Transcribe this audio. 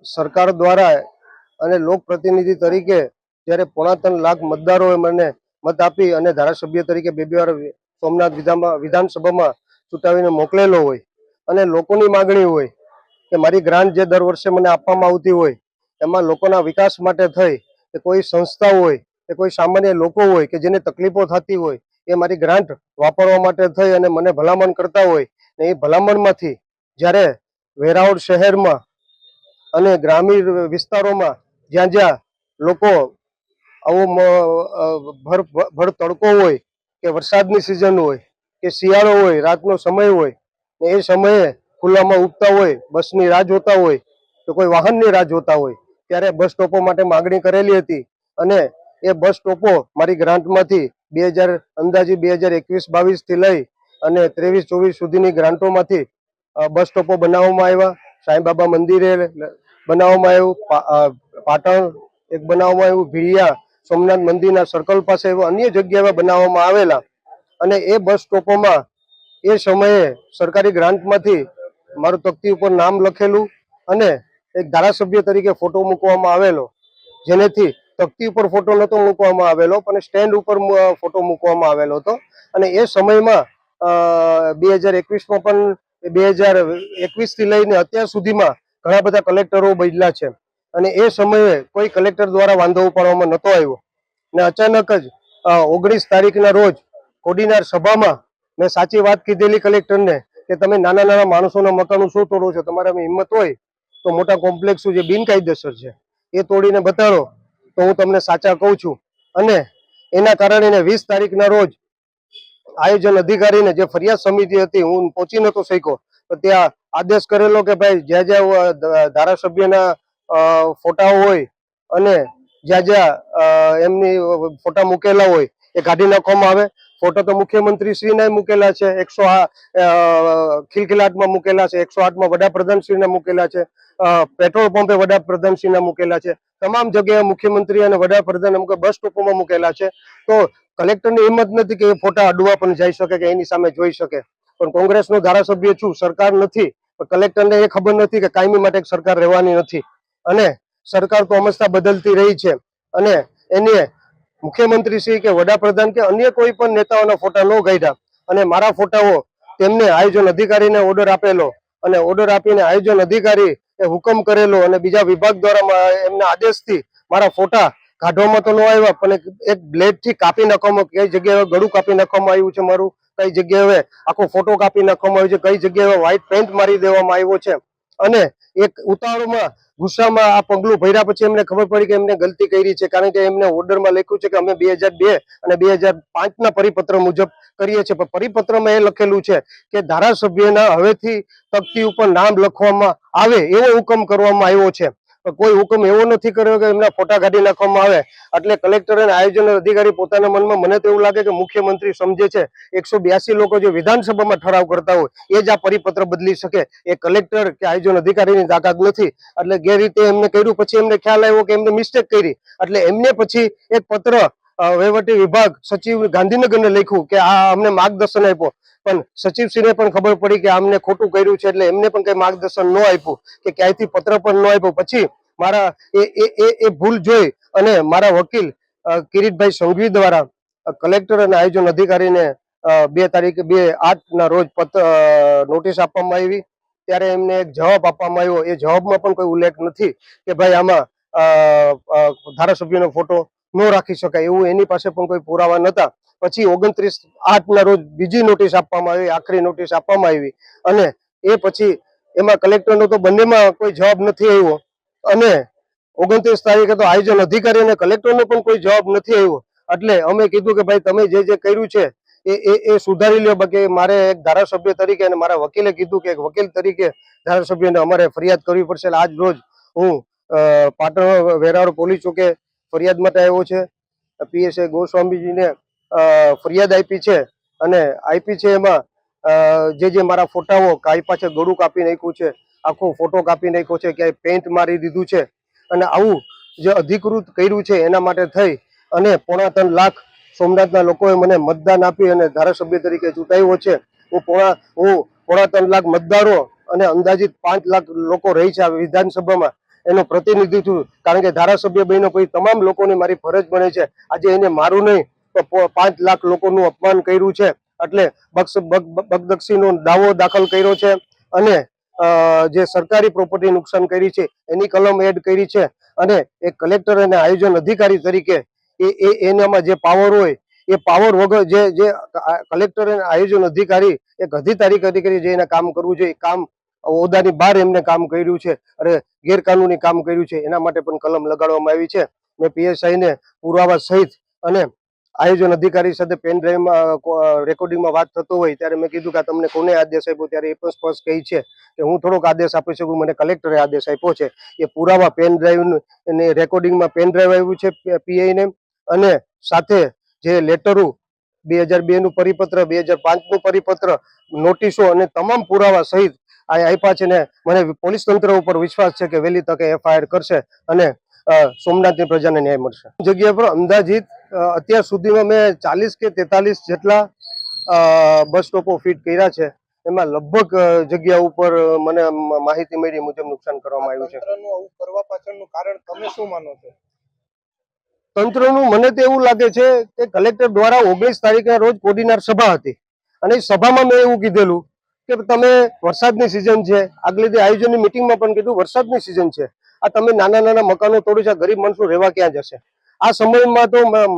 સરકાર દ્વારા અને લોકપ્રતિનિધિ તરીકે જ્યારે 3.5 લાખ મતદારોએ મને મત આપી અને ધારાસભ્ય તરીકે બે વાર સોમનાથ વિધાનસભામાં ચૂંટાવીને મોકલેલો હોય અને લોકોની માગણી હોય કે મારી ગ્રાન્ટ જે દર વર્ષે મને આપવામાં આવતી હોય એમાં લોકોના વિકાસ માટે થઈ કે કોઈ સંસ્થા હોય કે કોઈ સામાન્ય લોકો હોય કે જેને તકલીફો થતી હોય એ મારી ગ્રાન્ટ વાપરવા માટે થઈ અને મને ભલામણ કરતા હોય ને એ ભલામણમાંથી જ્યારે વેરાવળ શહેરમાં અને ગ્રામીણ વિસ્તારોમાં જ્યાં જ્યાં લોકો આવો ભર તડકો હોય કે વરસાદની સિઝન હોય કે શિયાળો હોય રાતનો સમય હોય ને એ સમયે ખુલ્લામાં ઉગતા હોય બસની રાહ જોતા હોય તો કોઈ વાહનની રાહ જોતા હોય ત્યારે બસ સ્ટોપો માટે માગણી કરેલી હતી અને એ બસ સ્ટોપો મારી ગ્રાન્ટમાંથી અંદાજે 2021-22 થી લઈ અને 23-24 સુધીની ગ્રાન્ટોમાંથી બસ સ્ટોપો બનાવવામાં આવ્યા. સાંઈબાબા મંદિરે બનાવવામાં આવ્યું, પાટણ એક બનાવવામાં આવ્યું, ભીડિયા સોમનાથ મંદિરના સર્કલ પાસે અન્ય જગ્યાએ બનાવવામાં આવેલા અને એ બસ સ્ટોપોમાં એ સમયે સરકારી ગ્રાન્ટમાંથી મારું તકતી ઉપર નામ લખેલું અને એક ધારાસભ્ય તરીકે ફોટો મૂકવામાં આવેલો, જેનેથી તકતી ઉપર ફોટો નહોતો મૂકવામાં આવેલો પણ સ્ટેન્ડ ઉપર ફોટો મૂકવામાં આવેલો હતો. અને એ સમયમાં 2021માં પણ 2021 થી લઈને અત્યાર સુધીમાં ઘણા બધા કલેક્ટરો બદલ્યા છે અને એ સમયે કોઈ કલેક્ટર દ્વારા વાંધો ઉપાડવામાં નહોતો આવ્યો ને અચાનક જ 19 તારીખના રોજ કોડીનાર સભામાં મેં સાચી વાત કીધેલી કલેક્ટરને કે તમે નાના નાના માણસોના મકાનો શું તોડો છો, તમારામાં હિંમત હોય તો મોટા કોમ્પ્લેક્સો જે બિનકાયદેસર છે એ તોડીને બતાડો તો હું તમને સાચા કહું છું. અને એના કારણે 20 તારીખના રોજ આયોજન અધિકારીને જે ફરિયાદ સમિતિ હતી હું પહોંચી નતો શક્યો તો ત્યાં આદેશ કરેલો કે ભાઈ જ્યાં જ્યાં ધારાસભ્યના ફોટા હોય અને જ્યાં જ્યાં એમની ફોટા મૂકેલા હોય એ કાઢી નાખવામાં આવે. ફોટો તો મુખ્યમંત્રી શ્રીના મૂકેલા છે, 108 ખિલખિલાટમાં મૂકેલા છે, 108માં વડાપ્રધાન શ્રીના મૂકેલા છે, પેટ્રોલ પંપે વડાપ્રધાન શ્રીના મૂકેલા છે, તમામ જગ્યાએ મુખ્યમંત્રી અને વડાપ્રધાન અમુક બસ સ્ટોપોમાં મૂકેલા છે. તો કલેક્ટરની હિંમત નથી કે એ ફોટા અડવા પણ જઈ શકે કે એની સામે જોઈ શકે. પણ કોંગ્રેસનો ધારાસભ્ય છું, સરકાર નથી, કલેક્ટરને એ ખબર નથી કે કાયમી માટે સરકાર રહેવાની નથી અને સરકાર તો હંમેશા બદલતી રહી છે અને એને મુખ્યમંત્રી શ્રી કે વડાપ્રધાન કે અન્ય કોઈ પણ નેતાઓના ફોટા ન કાઢ્યા અને મારા ફોટાઓ તેમને આયોજન અધિકારીને ઓર્ડર આપેલો અને ઓર્ડર આપીને આયોજન અધિકારી એ હુકમ કરેલો અને બીજા વિભાગ દ્વારા એમના આદેશથી મારા ફોટા કાઢવામાં તો ન આવ્યા પણ એક બ્લેડથી કાપી નાખવામાં, કઈ જગ્યાએ ગળું કાપી નાખવામાં આવ્યું છે મારું, કઈ જગ્યાએ આખો ફોટો કાપી નાખવામાં આવ્યો છે, કઈ જગ્યાએ વ્હાઈટ પેન્ટ મારી દેવામાં આવ્યો છે. અને એક ઉતાવળમાં ગુસ્સામાં આ પગલું ભર્યા પછી એમને ખબર પડી કે એમને ગલતી કરી છે, કારણ કે એમને ઓર્ડરમાં લખ્યું છે કે અમે 2002 અને 2005ના પરિપત્ર મુજબ કરીએ છીએ. પણ પરિપત્રમાં એ લખેલું છે કે ધારાસભ્યના હવેથી તકતી ઉપર નામ લખવામાં આવે એવો હુકમ કરવામાં આવ્યો છે. કોઈ હુકમ એવો નથી કર્યો કે એમના ફોટા કાઢી નાખવામાં આવે. એટલે કલેક્ટર અને આયોજન અધિકારી પોતાના મનમાં, મને તો એવું લાગે કે મુખ્યમંત્રી સમજે છે 182 લોકો જે વિધાનસભામાં ઠરાવ કરતા હોય એ જ આ પરિપત્ર બદલી શકે, એ કલેક્ટર કે આયોજન અધિકારીની તાકાત નથી. એટલે ગેરરીતે એમને કર્યું, પછી એમને ખ્યાલ આવ્યો કે એમને મિસ્ટેક કરી, એટલે એમને પછી એક પત્ર વહીવટી વિભાગ સચિવ ગાંધીનગરને લખ્યું કે આ અમને માર્ગદર્શન આપ્યો. પણ સચિવશ્રીને પણ ખબર પડી કે આમને ખોટું કર્યું છે એટલે એમને પણ કઈ માર્ગદર્શન ન આપ્યું કે ક્યાંયથી પત્ર પણ ન આપ્યું. પછી મારા એ ભૂલ જોઈ અને મારા વકીલ કિરીટભાઈ સંઘવી દ્વારા કલેક્ટર અને આયોજન અધિકારીને 2/8ના રોજ નોટિસ આપવામાં આવી. ત્યારે એમને એક જવાબ આપવામાં આવ્યો. એ જવાબમાં પણ કોઈ ઉલ્લેખ નથી કે ભાઈ આમાં ધારાસભ્યનો ફોટો ન રાખી શકાય, એવું એની પાસે પણ કોઈ પુરાવા નહોતા. પછી 29/8ના રોજ બીજી નોટિસ આપવામાં આવી, આખરી નોટિસ આપવામાં આવી અને એ પછી એમાં કલેક્ટરનો તો બંનેમાં કોઈ જવાબ નથી આવ્યો અને 29 તારીખે તો આયોજન અધિકારી અને કલેક્ટરનો પણ કોઈ જવાબ નથી આવ્યો. એટલે અમે કીધું કે ભાઈ તમે જે કર્યું છે એ સુધારી લ્યો. બાકી મારે એક ધારાસભ્ય તરીકે અને મારા વકીલે કીધું કે એક વકીલ તરીકે ધારાસભ્યને અમારે ફરિયાદ કરવી પડશે. આજ રોજ હું પાટણ વેરાવળ પોલીસ ચોકે ફરિયાદ માટે આવ્યો છે. પીએસઆઈ ગોસ્વામીજીને ફરિયાદ આપી છે અને આપી છે એમાં જે મારા ફોટાઓ કાપ્યા છે, ગળું કાપી નાખ્યું છે, આખો ફોટો કાપી નાખ્યો છે, ક્યાંય પેન્ટ મારી દીધું છે અને આવું જે અધિકૃત કર્યું છે એના માટે થઈ અને 3.5 લાખ સોમનાથના લોકોએ મને મતદાન આપી અને ધારાસભ્ય તરીકે ચૂંટાયો છે. હું 3.5 લાખ મતદારો અને અંદાજિત 5 લાખ લોકો રહી છે આ વિધાનસભામાં, એનો પ્રતિનિધિ છું, કારણ કે ધારાસભ્ય બન્યો પછી તમામ લોકોની મારી ફરજ બને છે. આજે એને મારું નહીં તો 5 લાખ લોકોનું અપમાન કર્યું છે, એટલે બગદક્ષીનો દાવો દાખલ કર્યો છે અને જે સરકારી પ્રોપર્ટી નુકસાન કરી છે એની કલમ એડ કરી છે. અને એક કલેક્ટર અને આયોજન અધિકારી તરીકે એનામાં જે પાવર હોય એ પાવર વગર જે કલેક્ટર અને આયોજન અધિકારી એક અધિકારી તરીકે જે એને કામ કરવું જોઈએ, કામ હોદ્દાની બહાર એમને કામ કર્યું છે અને ગેરકાનૂની કામ કર્યું છે, એના માટે પણ કલમ લગાડવામાં આવી છે. મેં PSI ને પુરાવા સહિત અને આયોજન અધિકારી સાથે પેન ડ્રાઈવમાં રેકોર્ડિંગમાં વાત થતો હોય ત્યારે મેં કીધું કે તમને કોને આદેશ આપ્યો, ત્યારે એ પણ સ્પષ્ટ કહી છે કે હું થોડોક આદેશ આપી શકું, મને કલેક્ટરે આદેશ આપ્યો છે. એ પુરાવા પેન ડ્રાઈવ અને રેકોર્ડિંગમાં પેન ડ્રાઈવ આવ્યું છે PI ને, અને સાથે જે લેટરો 2002 નું પરિપત્ર, 2005 નું પરિપત્ર, નોટિસો અને તમામ પુરાવા સહિત આપ્યા છે ને મને પોલીસ તંત્ર ઉપર વિશ્વાસ છે કે વહેલી તકે FIR કરશે અને સોમનાથની પ્રજાને ન્યાય મળશે. જગ્યા પર અંદાજિત અત્યાર સુધીમાં મેં 40 કે 43 જેટલા બસ સ્ટોપો ફિટ કર્યા છે. એમાં લગભગ જગ્યા ઉપર મને માહિતી મળી મુજબ નુકસાન કરવામાં આવ્યું છે. તંત્રનું આવું કરવા પાછળનું કારણ તમે શું માનો છો? તંત્રનું મને તો એવું લાગે છે કે કલેક્ટર દ્વારા 19 તારીખના રોજ કોર્ડિનેટર સભા હતી અને એ સભામાં મેં એવું કીધેલું કે તમે વરસાદની સિઝન છે, આગલી દી આયોજનની મિટિંગમાં પણ કીધું વરસાદની સિઝન છે, આ તમે નાના નાના મકાનો તોડી છે, ગરીબ માણસો રહેવા ક્યાં જશે? આ સમયમાં તો